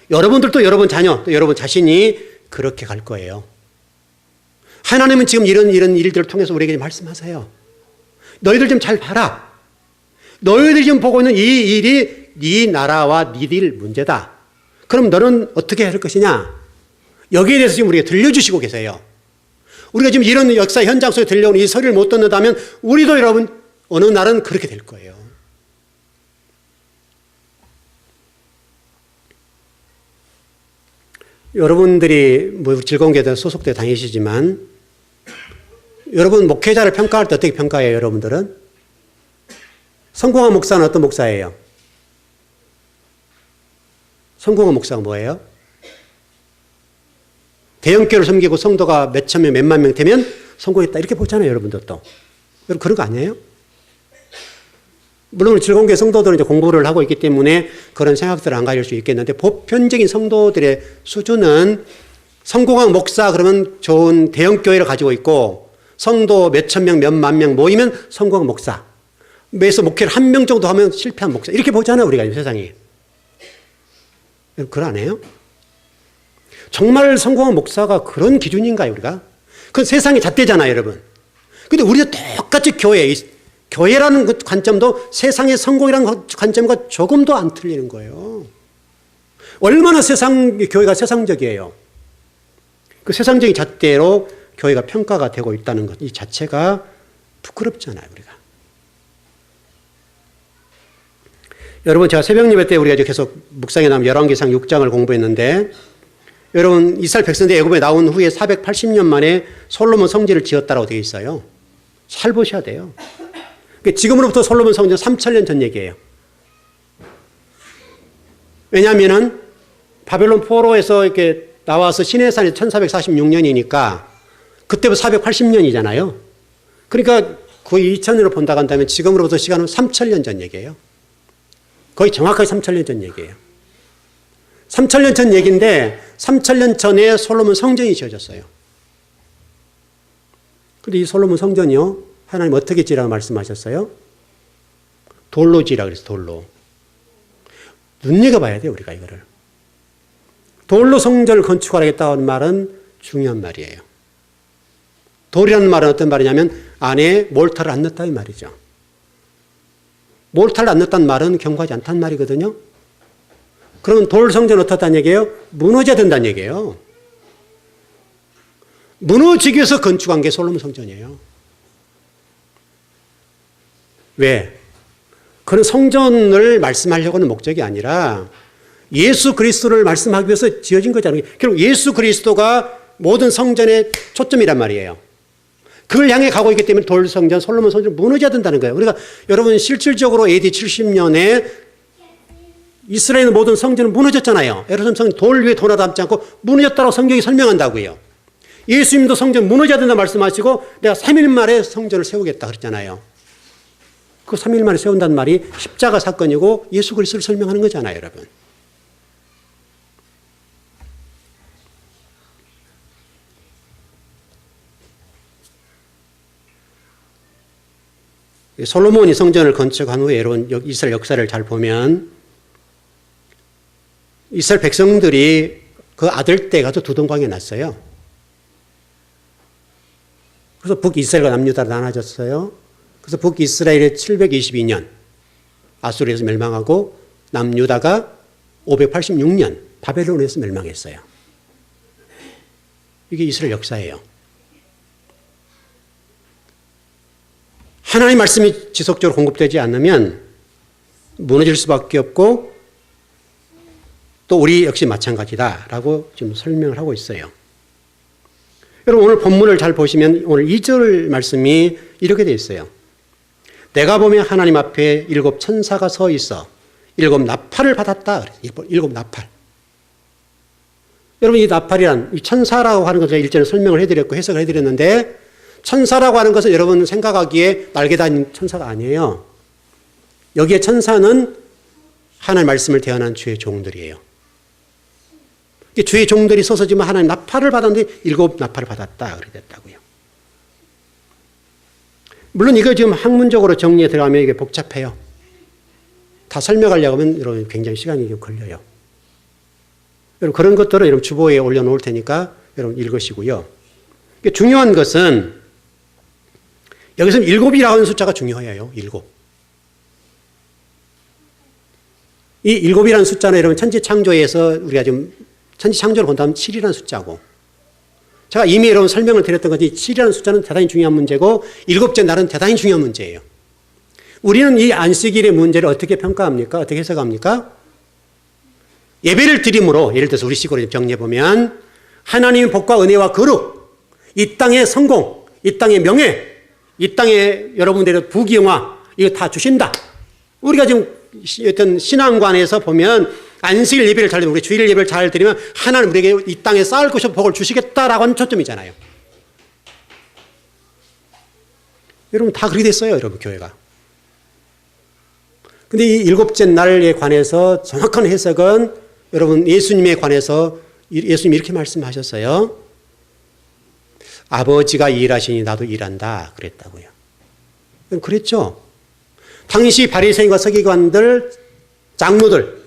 여러분들도 여러분 자녀, 또 여러분 자신이 그렇게 갈 거예요. 하나님은 지금 이런 일들을 통해서 우리에게 말씀하세요. 너희들 좀 잘 봐라. 너희들이 지금 보고 있는 이 일이 네 나라와 니들 문제다. 그럼 너는 어떻게 할 것이냐? 여기에 대해서 지금 우리가 들려주시고 계세요. 우리가 지금 이런 역사 현장 속에 들려오는 이 소리를 못 듣는다면 우리도 여러분 어느 날은 그렇게 될 거예요. 여러분들이 뭐 즐거운 교회 소속돼 다니시지만 여러분 목회자를 평가할 때 어떻게 평가해요? 여러분들은? 성공한 목사는 어떤 목사예요? 성공한 목사가 뭐예요? 대형교회를 섬기고 성도가 몇천 명, 몇만 명 되면 성공했다 이렇게 보잖아요. 여러분들 또. 여러분 그런 거 아니에요? 물론 즐거운 교회 성도들은 이제 공부를 하고 있기 때문에 그런 생각들을 안 가질 수 있겠는데 보편적인 성도들의 수준은 성공한 목사 그러면 좋은 대형교회를 가지고 있고 성도 몇천 명, 몇만 명 모이면 성공한 목사. 매서 목회를 한 명 정도 하면 실패한 목사. 이렇게 보잖아요. 우리가 세상이. 그거 안 해요? 정말 성공한 목사가 그런 기준인가요, 우리가? 그건 세상이 잣대잖아요, 여러분. 근데 우리도 똑같이 교회라는 그 관점도 세상의 성공이라는 관점과 조금도 안 틀리는 거예요. 얼마나 교회가 세상적이에요. 그 세상적인 잣대로 교회가 평가가 되고 있다는 것, 이 자체가 부끄럽잖아요, 우리가. 여러분, 제가 새벽 예배 때 우리가 계속 묵상에 나온 열왕기상 6장을 공부했는데, 여러분, 이스라엘 백성들이 애굽에 나온 후에 480년 만에 솔로몬 성전을 지었다라고 되어 있어요. 잘 보셔야 돼요. 지금으로부터 솔로몬 성전 3,000년 전 얘기예요. 왜냐하면은 바벨론 포로에서 이렇게 나와서 시내산이 1446년이니까 그때부터 480년이잖아요. 그러니까 거의 2000년으로 본다고 한다면 지금으로부터 시간은 3,000년 전 얘기예요. 거의 정확하게 3,000년 전 얘기예요. 3,000년 전 얘기인데 3,000년 전에 솔로몬 성전이 지어졌어요. 그런데 이 솔로몬 성전이요. 하나님 어떻게 지으라고 말씀하셨어요? 돌로 지으라 그랬어요. 돌로. 눈여겨봐야 돼요. 우리가 이거를. 돌로 성전을 건축하겠다는 말은 중요한 말이에요. 돌이라는 말은 어떤 말이냐면 안에 몰타를 안 넣었다 이 말이죠. 몰타를 안 넣었다는 말은 경고하지 않다는 말이거든요. 그러면 돌 성전 어떻다는 얘기예요? 무너져야 된다는 얘기예요. 무너지기 위해서 건축한 게 솔로몬 성전이에요. 왜? 그런 성전을 말씀하려고 하는 목적이 아니라 예수 그리스도를 말씀하기 위해서 지어진 거잖아요. 결국 예수 그리스도가 모든 성전의 초점이란 말이에요. 그걸 향해 가고 있기 때문에 돌 성전, 솔로몬 성전 무너져야 된다는 거예요. 우리가 여러분 실질적으로 AD 70년에 이스라엘의 모든 성전은 무너졌잖아요. 예루살렘 성전 돌 위에 돌아 담지 않고 무너졌다고 성경이 설명한다고요. 예수님도 성전 무너져야 된다 말씀하시고 내가 3일 만에 성전을 세우겠다 그랬잖아요. 그 3일 만에 세운다는 말이 십자가 사건이고 예수 그리스도를 설명하는 거잖아요, 여러분. 솔로몬이 성전을 건축한 후에 여러분 이스라엘 역사를 잘 보면 이스라엘 백성들이 그 아들 때 가서 두동강에 났어요. 그래서 북이스라엘과 남유다로 나눠졌어요. 그래서 북이스라엘이 722년 아수르에서 멸망하고 남유다가 586년 바벨론에서 멸망했어요. 이게 이스라엘 역사예요. 하나님의 말씀이 지속적으로 공급되지 않으면 무너질 수밖에 없고 또 우리 역시 마찬가지다라고 지금 설명을 하고 있어요. 여러분 오늘 본문을 잘 보시면 오늘 2절 말씀이 이렇게 되어 있어요. 내가 보면 하나님 앞에 7 천사가 서 있어 7 나팔을 받았다. 7 나팔. 여러분 이 나팔이란 이 천사라고 하는 것을 일전에 설명을 해드렸고 해석을 해드렸는데 천사라고 하는 것은 여러분 생각하기에 날개 달린 천사가 아니에요. 여기에 천사는 하나님의 말씀을 대언한 주의 종들이에요. 주의 종들이 서서 지금 하나님 나팔을 받았는데 7 나팔을 받았다. 그렇게 됐다고요. 물론 이거 지금 학문적으로 정리에 들어가면 이게 복잡해요. 다 설명하려고 하면 여러분 굉장히 시간이 좀 걸려요. 여러분 그런 것들을 여러분 주보에 올려놓을 테니까 여러분 읽으시고요. 중요한 것은 여기서는 7이라고 하는 숫자가 중요해요. 7. 이 7이라는 숫자는 여러분 천지 창조에서 우리가 좀 천지 창조를 본다면 7이라는 숫자고, 제가 이미 여러분 설명을 드렸던 것이 7이라는 숫자는 대단히 중요한 문제고 일곱째 날은 대단히 중요한 문제예요. 우리는 이 안식일의 문제를 어떻게 평가합니까? 어떻게 해석합니까? 예배를 드림으로, 예를 들어서 우리 식으로 정리해보면 하나님의 복과 은혜와 거룩, 이 땅의 성공, 이 땅의 명예, 이 땅에 여러분들의 부귀영화 이거 다 주신다. 우리가 지금 어떤 신앙관에서 보면 안식일 예배를 잘 드리면, 우리 주일 예배를 잘 드리면 하나님 우리에게 이 땅에 쌓을 것이 복을 주시겠다라고 하는 초점이잖아요. 여러분 다 그렇게 됐어요, 여러분 교회가. 근데 이 일곱째 날에 관해서 정확한 해석은 여러분 예수님에 관해서 예수님이 이렇게 말씀하셨어요. 아버지가 일하시니 나도 일한다 그랬다고요. 그랬죠. 당시 바리새인과 서기관들, 장로들,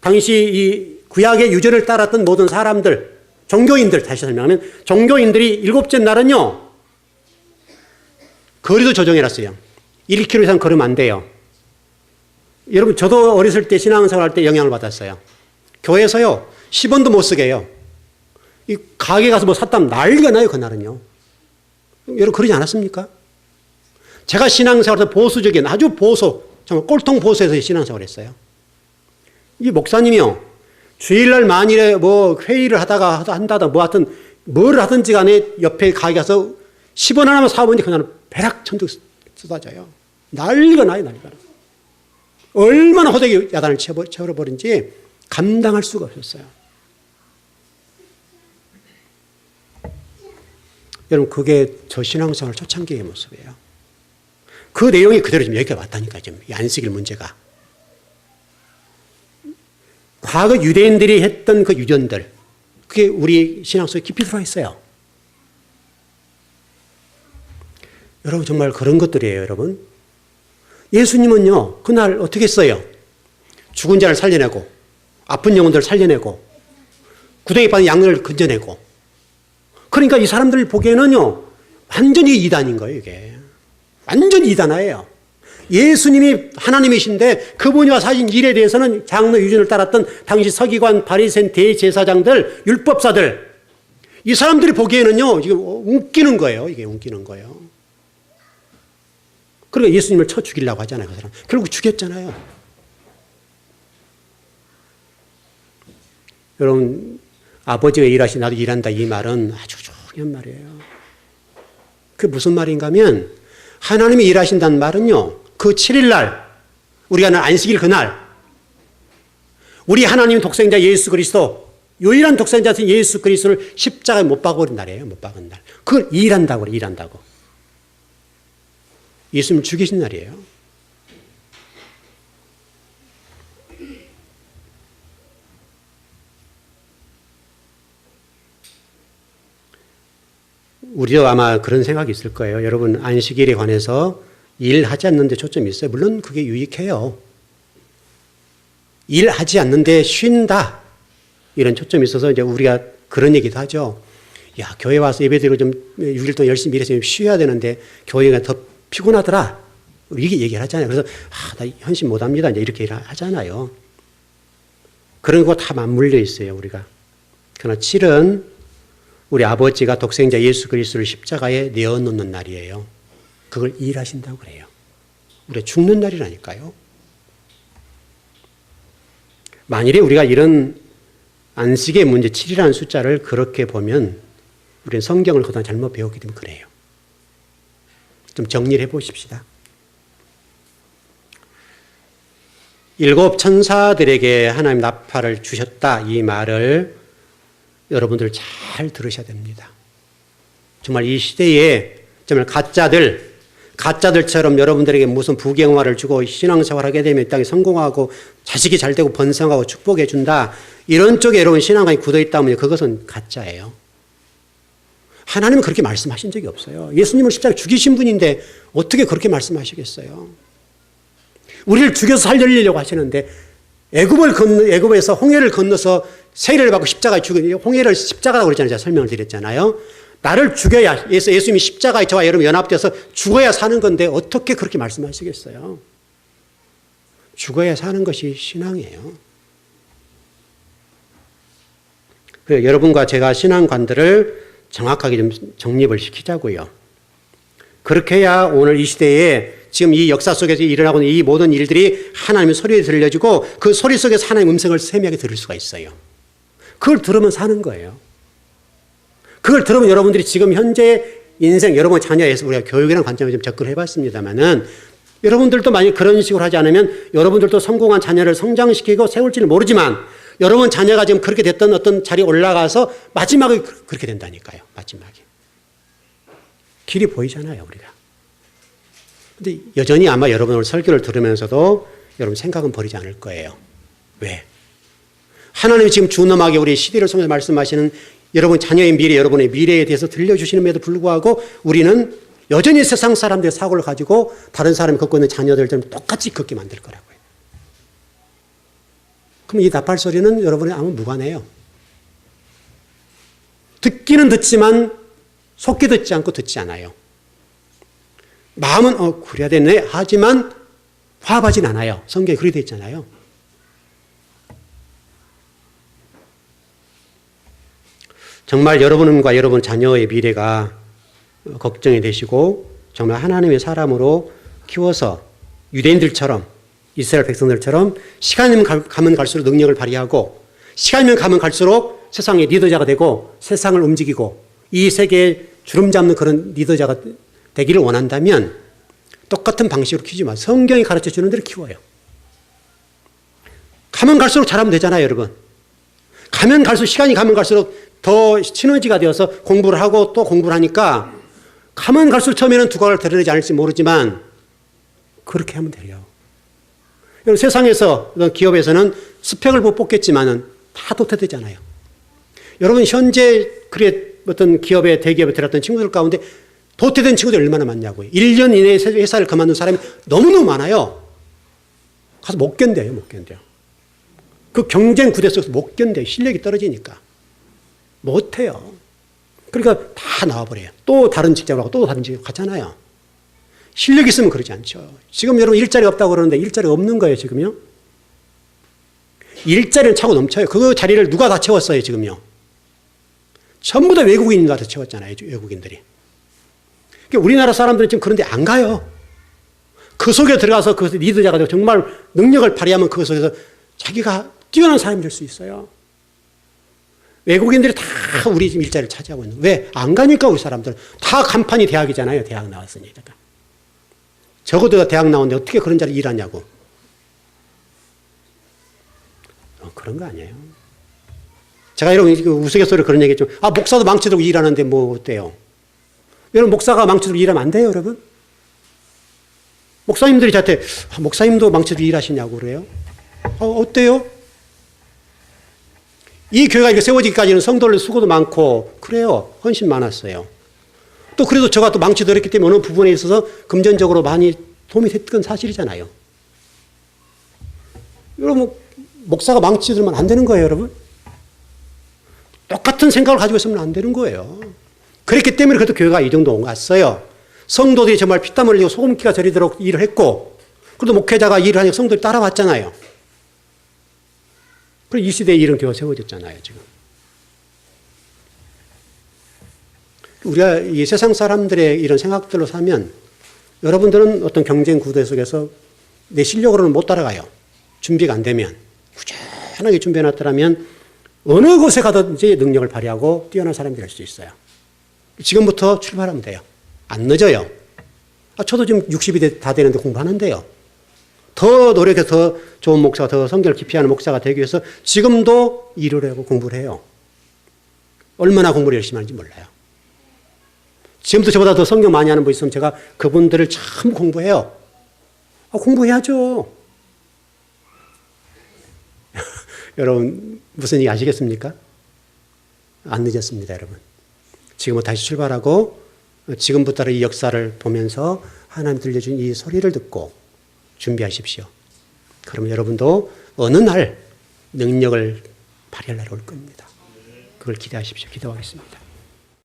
당시 이 구약의 유전을 따랐던 모든 사람들, 종교인들, 다시 설명하면 종교인들이 일곱째 날은요 거리도 조정해놨어요. 1km 이상 걸으면 안 돼요. 여러분 저도 어렸을 때 신앙생활 할 때 영향을 받았어요. 교회에서요 10원도 못 쓰게 해요. 이 가게 가서 뭐 샀다면 난리가 나요, 그날은요. 여러분 그러지 않았습니까? 제가 신앙생활에서 보수적인 아주 보수, 정말 꼴통 보수에서 신앙생활을 했어요. 이 목사님이요 주일날 만일에 뭐 회의를 하다가 한다다 뭐 하여튼 뭘 하든지 간에 옆에 가게 가서 10원 하나만 사보니 그날 벼락천둥 쏟아져요. 난리가 나요, 난리가 나요. 얼마나 호되게 야단을 쳐버린지 감당할 수가 없었어요. 여러분 그게 저 신앙생활 초창기의 모습이에요. 그 내용이 그대로 지금 여기가 왔다니까요. 지금 이 안식일 문제가. 과거 유대인들이 했던 그 유전들, 그게 우리 신앙 속에 깊이 들어와 있어요. 여러분 정말 그런 것들이에요, 여러분. 예수님은요 그날 어떻게 했어요? 죽은 자를 살려내고 아픈 영혼들을 살려내고 구덩이 빠진 양을 건져내고, 그러니까 이 사람들 보기에는요 완전히 이단인 거예요. 이게 완전히 이단화예요. 예수님이 하나님이신데 그분이 와서 하신 일에 대해서는 장로 유전을 따랐던 당시 서기관, 바리새인, 대제사장들, 율법사들, 이 사람들이 보기에는요 지금 웃기는 거예요. 이게 웃기는 거예요. 그러니까 예수님을 쳐 죽이려고 하잖아요. 그 사람 결국 죽였잖아요. 여러분 아버지가 일하시 나도 일한다 이 말은 아주 중요한 말이에요. 그게 무슨 말인가 하면 하나님이 일하신다는 말은요 그 7일날 우리가 하는 안식일 그날 우리 하나님 독생자 예수 그리스도, 유일한 독생자신 예수 그리스도를 십자가에 못 박아버린 날이에요. 못 박은 날. 그걸 일한다고 그래. 일한다고. 예수님을 죽이신 날이에요. 우리도 아마 그런 생각이 있을 거예요. 여러분 안식일에 관해서 일하지 않는데 초점이 있어요. 물론 그게 유익해요. 일하지 않는데 쉰다 이런 초점이 있어서 이제 우리가 그런 얘기도 하죠. 야 교회 와서 예배드리고 좀 6일 동안 열심히 일해서 쉬어야 되는데 교회가 더 피곤하더라 이렇게 얘기를 하잖아요. 그래서 나 헌신 못합니다 이제 이렇게 하잖아요. 그런 거 다 맞물려 있어요 우리가. 그러나 7은 우리 아버지가 독생자 예수 그리스도를 십자가에 내어놓는 날이에요. 그걸 일하신다고 그래요. 우리가 죽는 날이라니까요. 만일에 우리가 이런 안식의 문제 7이라는 숫자를 그렇게 보면 우리는 성경을 그동안 잘못 배웠기 때문에 그래요. 좀 정리를 해보십시다. 7 천사들에게 하나님 나팔을 주셨다 이 말을 여러분들 잘 들으셔야 됩니다. 정말 이 시대에 정말 가짜들처럼 여러분들에게 무슨 부경화를 주고 신앙생활하게 되면 이 땅에 성공하고 자식이 잘 되고 번성하고 축복해 준다. 이런 쪽에 여러분 신앙관이 굳어 있다면 그것은 가짜예요. 하나님은 그렇게 말씀하신 적이 없어요. 예수님을 십자가에 죽이신 분인데 어떻게 그렇게 말씀하시겠어요? 우리를 죽여서 살리려고 하시는데 애굽에서 홍해를 건너서 세례를 받고 십자가에 죽은 홍해를 십자가라고 그랬잖아요. 제가 설명을 드렸잖아요. 나를 죽여야 예수님이 십자가에 저와 여러분 연합돼서 죽어야 사는 건데 어떻게 그렇게 말씀하시겠어요? 죽어야 사는 것이 신앙이에요. 그래서 여러분과 제가 신앙관들을 정확하게 좀 정립을 시키자고요. 그렇게 해야 오늘 이 시대에 지금 이 역사 속에서 일어나고 있는 이 모든 일들이 하나님의 소리에 들려지고 그 소리 속에서 하나님의 음성을 세미하게 들을 수가 있어요. 그걸 들으면 사는 거예요. 그걸 들으면 여러분들이 지금 현재 인생, 여러분 자녀에서 우리가 교육이라는 관점에 좀 접근을 해봤습니다만은 여러분들도 만약 그런 식으로 하지 않으면 여러분들도 성공한 자녀를 성장시키고 세울지는 모르지만 여러분 자녀가 지금 그렇게 됐던 어떤 자리에 올라가서 마지막에 그렇게 된다니까요. 마지막에. 길이 보이잖아요, 우리가. 근데 여전히 아마 여러분 오늘 설교를 들으면서도 여러분 생각은 버리지 않을 거예요. 왜? 하나님이 지금 준엄하게 우리 시대를 통해서 말씀하시는 여러분 자녀의 미래, 여러분의 미래에 대해서 들려주시는데도 불구하고 우리는 여전히 세상 사람들의 사고를 가지고 다른 사람이 걷고 있는 자녀들처럼 똑같이 걷게 만들 거라고요. 그럼 이 나팔 소리는 여러분의 아무 무관해요. 듣기는 듣지만 속기 듣지 않고 듣지 않아요. 마음은 그래야 되네 하지만 화합하진 않아요. 성경에 그렇게 되어 있잖아요. 정말 여러분과 여러분 자녀의 미래가 걱정이 되시고 정말 하나님의 사람으로 키워서 유대인들처럼 이스라엘 백성들처럼 시간이면 가면 갈수록 능력을 발휘하고 시간이면 가면 갈수록 세상의 리더자가 되고 세상을 움직이고 이 세계에 주름 잡는 그런 리더자가 되기를 원한다면 똑같은 방식으로 키우지 마세요. 성경이 가르쳐 주는 대로 키워요. 가면 갈수록 잘하면 되잖아요, 여러분. 가면 갈수록 시간이 가면 갈수록 더 시너지가 되어서 공부를 하고 또 공부를 하니까 가면 갈수록 처음에는 두각을 드러내지 않을지 모르지만 그렇게 하면 돼요. 여러분 세상에서 기업에서는 스펙을 못 뽑겠지만은 다 도태되잖아요. 여러분 현재 그래 어떤 기업에 대기업에 들어갔던 친구들 가운데 도태된 친구들이 얼마나 많냐고요. 1년 이내에 회사를 그만둔 사람이 너무너무 많아요. 가서 못 견뎌요. 못 견뎌요. 그 경쟁 구대 속에서 못 견뎌요. 실력이 떨어지니까. 못해요. 그러니까 다 나와버려요. 또 다른 직장으로 가고 또 다른 직장 가잖아요. 실력이 있으면 그러지 않죠. 지금 여러분 일자리가 없다고 그러는데 일자리가 없는 거예요, 지금요. 일자리는 차고 넘쳐요. 그 자리를 누가 다 채웠어요, 지금요. 전부 다 외국인이 가서 채웠잖아요, 외국인들이. 그러니까 우리나라 사람들은 지금 그런데 안 가요. 그 속에 들어가서 그 리더자가 되고 정말 능력을 발휘하면 그 속에서 자기가 뛰어난 사람이 될 수 있어요. 외국인들이 다 우리 일자리를 차지하고 있는. 왜? 안 가니까 우리 사람들은. 다 간판이 대학이잖아요. 대학 나왔으니까. 적어도 대학 나오는데 어떻게 그런 자리 일하냐고. 그런 거 아니에요. 제가 여러분 우스갯소리로 그런 얘기 했죠. 목사도 망치 들고 일하는데 뭐 어때요? 여러분 목사가 망치 들고 일하면 안 돼요, 여러분? 목사님들이 저한테 목사님도 망치 들고 일하시냐고 그래요? 어때요? 이 교회가 이렇게 세워지기까지는 성도들 수고도 많고 그래요. 헌신 많았어요. 또 그래도 저가 또 망치도 했기 때문에 어느 부분에 있어서 금전적으로 많이 도움이 됐던 사실이잖아요. 여러분 목사가 망치 들면 안 되는 거예요, 여러분. 똑같은 생각을 가지고 있으면 안 되는 거예요. 그랬기 때문에 그래도 교회가 이 정도 왔어요. 성도들이 정말 피땀 흘리고 소금기가 저리도록 일을 했고 그래도 목회자가 일을 하니까 성도들이 따라왔잖아요. 그리고 이 시대에 이런 교회가 세워졌잖아요, 지금. 우리가 이 세상 사람들의 이런 생각들로 사면 여러분들은 어떤 경쟁 구도 속에서 내 실력으로는 못 따라가요. 준비가 안 되면. 꾸준하게 준비해놨더라면 어느 곳에 가든지 능력을 발휘하고 뛰어난 사람이 될 수 있어요. 지금부터 출발하면 돼요. 안 늦어요. 저도 지금 60이 다 되는데 공부하는데요. 더 노력해서 더 좋은 목사가, 더 성경을 깊이 하는 목사가 되기 위해서 지금도 일을 하고 공부를 해요. 얼마나 공부를 열심히 하는지 몰라요. 지금도 저보다 더 성경 많이 하는 분 있으면 제가 그분들을 참 공부해요. 공부해야죠. 여러분 무슨 얘기 아시겠습니까? 안 늦었습니다, 여러분. 지금부터 다시 출발하고 지금부터 이 역사를 보면서 하나님 들려준 이 소리를 듣고 준비하십시오. 그러면 여러분도 어느 날 능력을 발휘할 날이 올 겁니다. 그걸 기대하십시오. 기도하겠습니다.